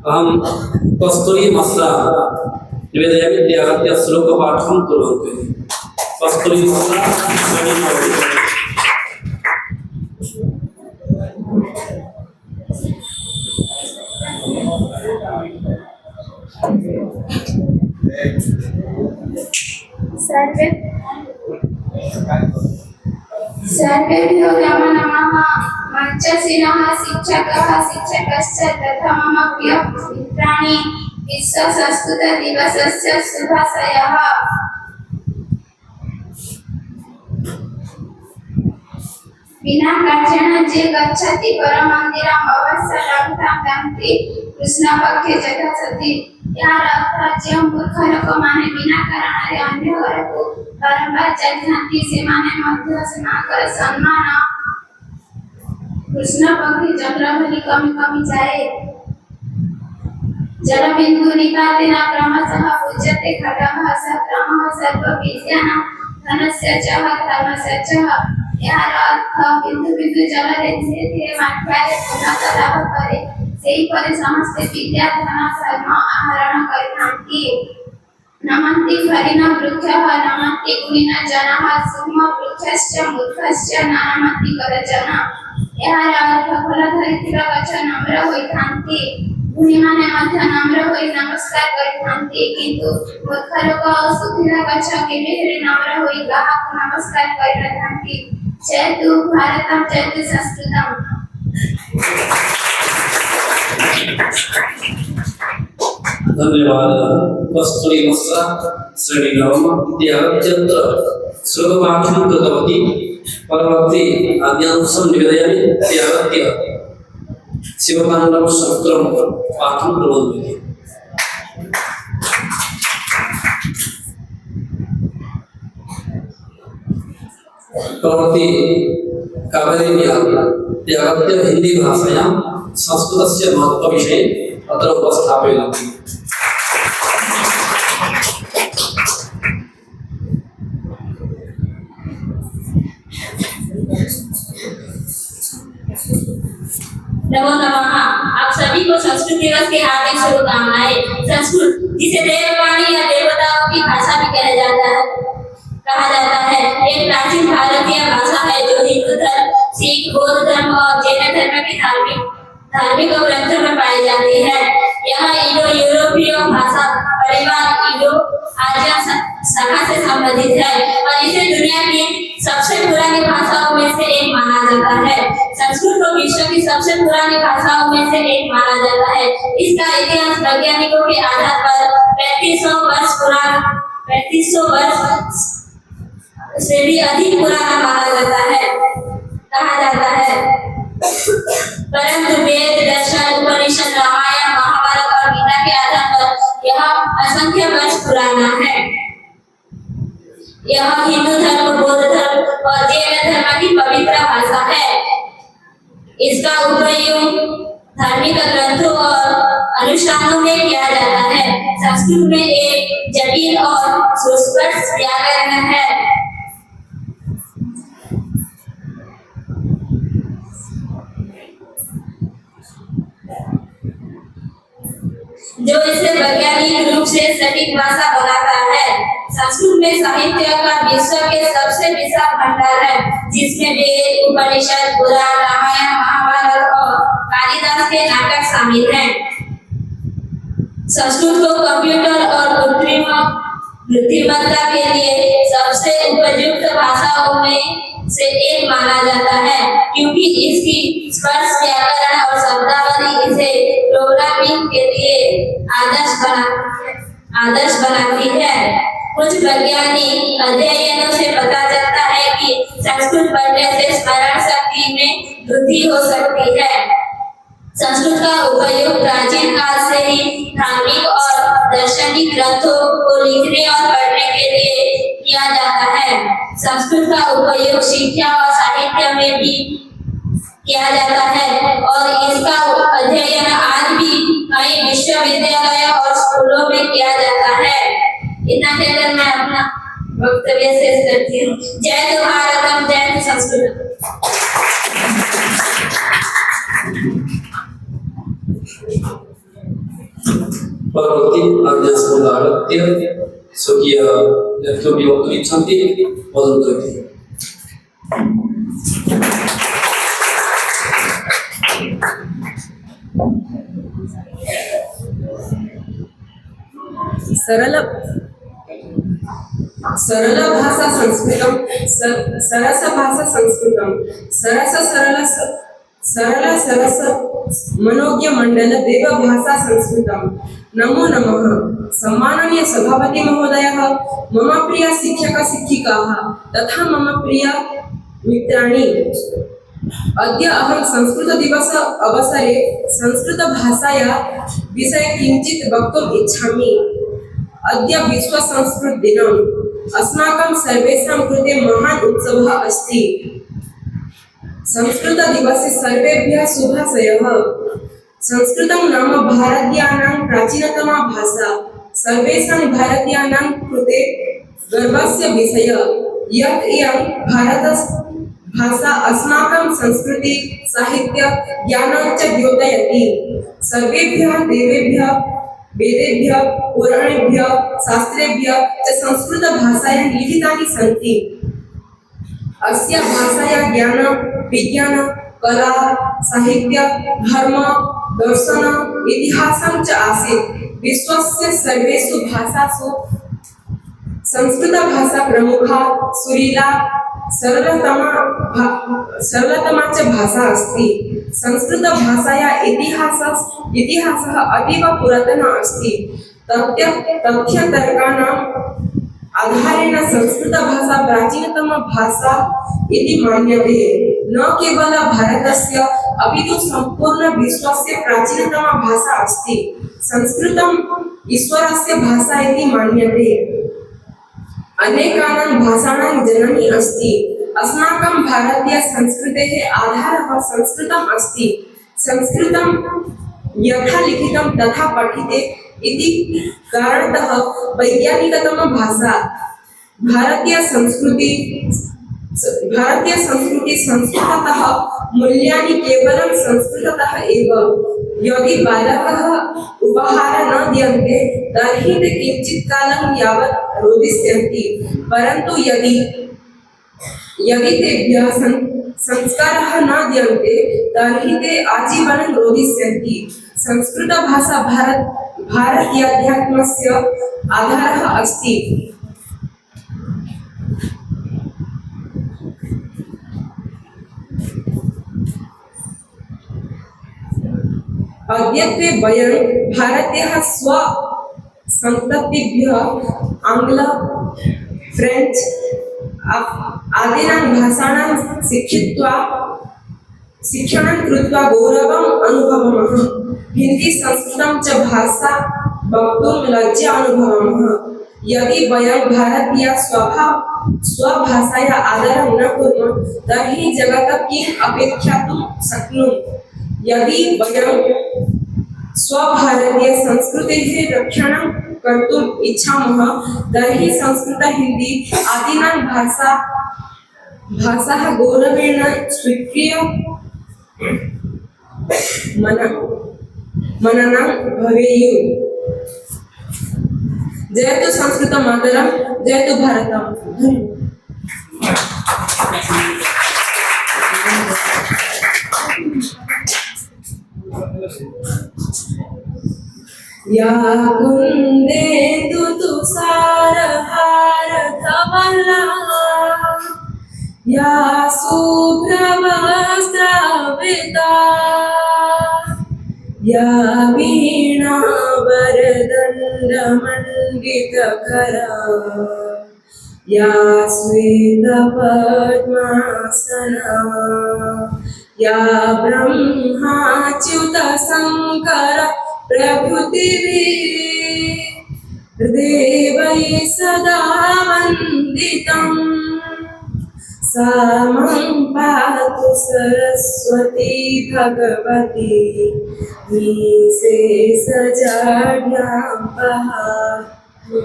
अहं कस्तूरी मस्रा निवेदयामि त्यागत्य श्लोकपाठं कुर्वन्तु इति। कस्तूरी मस्रा सर्वेभ्यो नमो नमः। मंचसीनः शिक्षकः शिक्षकश्च तथा मम प्रियमित्राणि विश्व संस्कृत दिवसस्य शुभाशयः। विना कार्जेण जे गच्छति परममन्दिरम् अवश्य लब्धां गन्ति कृष्णपक्षे यथा सति। यार अर्थ जो मूर्ख लोकमाने बिना कारणरे अन्य घरକୁ बारंबार ଯାଇଥାନ୍ତି ସେମାନେ ମଧ୍ୟ ସେମାନଙ୍କର ସମ୍ମାନ कृष्ण पक्षी चंद्र भली कमी कमी जाए। जलबिंदु निपातेन क्रमशः पूज्यते खड्गः सक्रमः सर्वविद्यानां धनस्य च धर्मस्य च। यार अर्थ बिंदु बिंदु जलरे धीरे धीरे मात्रारे पूर्णता लाभ करे सेहीपरि समस्त विद्या धन धर्म आहरण करिଥାନ୍ତି। नमन्ति हरिणा वृक्षः नमन्ति गुणिना जनाः सुम वृक्षश्च मूर्खश्च नानमति करजन। यार अर्थ फल धरिଥିବା ଗଛ ନମ୍ର ହୋଇଥାନ୍ତି ଗୁଣୀମାନେ ମଧ୍ୟ ନମ୍ର ହୋଇ ନମସ୍କାର କରିଥାନ୍ତି କିନ୍ତୁ ମୂର୍ଖ ଲୋକ ଓ ଶୁଖିଲା ଗଛ କେବେ ହେଲେ ନମ୍ର ହୋଇ କାହାକୁ ନମସ୍କାର କରିନଥାନ୍ତି। जयतु भारतम जयतु संस्कृतम। धन्यवाद। कस्तूरी मस्रा श्रेणीनवम इत्याद्यत्र श्लोकपाठं कृतवती। परवर्ती आद्यांशं निवेदयामि इत्याद्य शिवताण्डव स्तोत्रं पाठं कुर्वन्तु इति। प्रवृत्ति कावेरी त्यागत्य हिंदी भाषायां संस्कृतस्य महत्व विषये अत्र उपस्थापयन्ति। नमो नमः। आप सभी को संस्कृत दिवस की हार्दिक शुभकामनाएं। संस्कृत जिसे देववाणी या देवताओं की भाषा भी कहा जाता है एक प्राचीन भारतीय भाषा है जो हिंदू धर्म सिख बौद्ध धर्म और जैन धर्म के धार्मिक ग्रंथों में पाई जाती है। यह इंडो यूरोपीय भाषा परिवार इंडो आर्य शाखा से संबंधित है और इसे दुनिया की सबसे पुरानी भाषाओं में से एक माना जाता है। संस्कृत को विश्व की सबसे पुरानी भाषाओं में से एक माना जाता है। इसका इतिहास वैज्ञानिकों के आधार पर 3500 वर्ष से भी अधिक पुराना माना जाता है कहा जाता है। परंतु वेद दर्शन उपनिषद रामायण महाभारत और गीता के आधार पर यह असंख्य वर्ष पुराना है। यह हिंदू धर्म बौद्ध धर्म और जैन धर्म की पवित्र भाषा है। इसका उपयोग धार्मिक ग्रंथों और अनुष्ठानों में किया जाता है। संस्कृत में एक जटिल और सुस्पष्ट व्याकरण है जो इसे वैज्ञानिक रूप से सटीक भाषा बनाता है। संस्कृत में साहित्य का विश्व के सबसे विशाल भंडार है जिसमें वेद उपनिषद पुराण रामायण महाभारत और कालिदास के नाटक शामिल हैं। संस्कृत को कंप्यूटर और कृत्रिम बुद्धिमत्ता के लिए सबसे उपयुक्त भाषाओं में से एक माना जाता है क्योंकि इसकी स्पष्ट व्याकरण और शब्दावली इसे प्रोग्रामिंग के लिए आदर्श बनाती है। कुछ वैज्ञानिक अध्ययनों से पता चलता है कि संस्कृत पढ़ने से स्मरण शक्ति में वृद्धि हो सकती है। संस्कृत का उपयोग प्राचीन काल से ही धार्मिक और दार्शनिक ग्रंथों को लिखने और पढ़ने के लिए किया जाता है। संस्कृत का उपयोग शिक्षा और साहित्य में भी किया जाता है और इसका अध्ययन आज भी कई विश्वविद्यालयों और स्कूलों में किया जाता है। इतना कहकर मैं अपना वक्तव्य शेष करती हूँ। जय तो भारतम जय तो संस्कृत। परवर्ती आज्ञासमुदागत्य स्वकीय यत्किमपि वक्तुम् इच्छन्ति वदन्तु इति। सरल भाषा संस्कृतम सरस भाषा संस्कृतम सरल सरस मनोज्ञ मंडल देव भाषा संस्कृतम। नमो नमः। सम्माननीय सभापति महोदयः, मम प्रिय शिक्षक शिक्षिकाः तथा मम प्रिय मित्राणि, अद्य अहं संस्कृत दिवस अवसरे संस्कृत भाषाया विषये किञ्चित् वक्तुम् इच्छामि। अद्य विश्व संस्कृत दिनम् अस्माकं सर्वेषां कृते महान् उत्सवः अस्ति। संस्कृत दिवसे सर्वेभ्यः शुभाशयः। संस्कृतं नाम भारतीयानां प्राचीनतमा भाषा। सर्वेषां भारतीयानां कृते गर्वस्य विषयः यत् इयं भारतभाषा अस्माकं संस्कृति साहित्य ज्ञानं च द्योतयति। सर्वेभ्यः देवेभ्यः वेदेभ्यः पुराणेभ्यः शास्त्रेभ्यः च संस्कृतभाषायां लिखितानि सन्ति। अस्य भाषाया ज्ञान विज्ञान कला साहित्य धर्म दर्शन इतिहासं च आसीत्। विश्वस्य सर्वेषु भाषासु संस्कृत भाषा प्रमुखा सुरीला सरलतमा च भाषा अस्ति। संस्कृत भाषाया इतिहासः अतीव पुरातनः अस्ति। तथ्यतर्काणाम् आधारेण संस्कृत भाषा प्राचीनतमा भाषा इति मन्यते। न केवल भारतस्य अपि तु सम्पूर्ण विश्वस्य प्राचीनतमा भाषा अस्ति। संस्कृतम् ईश्वरस्य भाषा इति मन्यते। अनेकानां भाषाणां जननी अस्ति। अस्माकं भारतीय संस्कृतेः आधारः संस्कृतम् अस्ति। संस्कृतं यथा लिखितं तथा पठिते इति कारणतः वैज्ञानिकतमा भाषा। भारतीय संस्कृति संस्कृततः मूल्यानि केवलं संस्कृततः एव। यदि बालकः उपहारं न दीयन्ते तर्हि ते किञ्चित् कालं यावत् रोदिष्यन्ति, परन्तु यदि तेभ्यः संस्कारः न दीयन्ते तर्हि ते आजीवनं रोदिष्यन्ति। संस्कृतभाषा भारतीयाध्यात्मस्य आधारः अस्ति। अद्यत्वे वयं भारतीयः स्वसन्ततिभ्यः आङ्ग्ल फ्रेञ्च आदीनां भाषाणां शिक्षणं कृत्वा गौरवम् अनुभवामः। हिन्दी संस्कृतं च भाषा वक्तुं लज्जा अनुभवामः। यदि वयं भारतीयाः स्वभाषायाः आदरं न कुर्मः तर्हि जगतः किम् अपेक्षितुं शक्नुमः। यदि वयं स्वभारतीयसंस्कृतेः रक्षणं कर्तुम् इच्छामः तर्हि संस्कृत हिन्दी आदीनां भाषाः गौरवेण स्वीक्रिय मननं भवेयुः। जयतु संस्कृत मातरं, जयतु भारतम्। या कुन्देन्दु तुषारहार धवला, या शुभ्रवस्त्रावृता, या वीणा वरदण्डमण्डितकरा, या श्वेतपद्मासना, या ब्रह्माच्युत शङ्कर प्रभृतिभिः देवैः सदा वन्दितम्। सा मां पातु सरस्वती भगवती निःशेषजाड्यां पातु।